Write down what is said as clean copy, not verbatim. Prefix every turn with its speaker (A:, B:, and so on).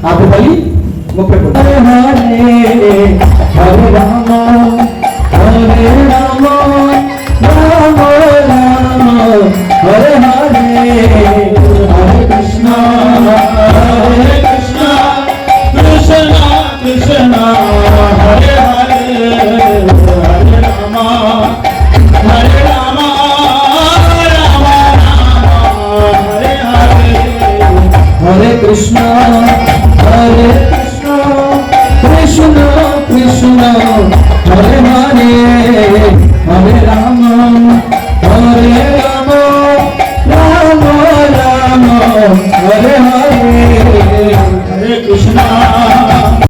A: आप बोली मुख पे बोलो। हरे हरे हरे राम राम राम हरे हरे हरे कृष्णा कृष्ण कृष्ण हरे हरे हरे राम राम हरे हरे हरे कृष्णा कृष्ण कृष्ण हरे हरे हरे राम राम राम हरे हरे हरे कृष्णा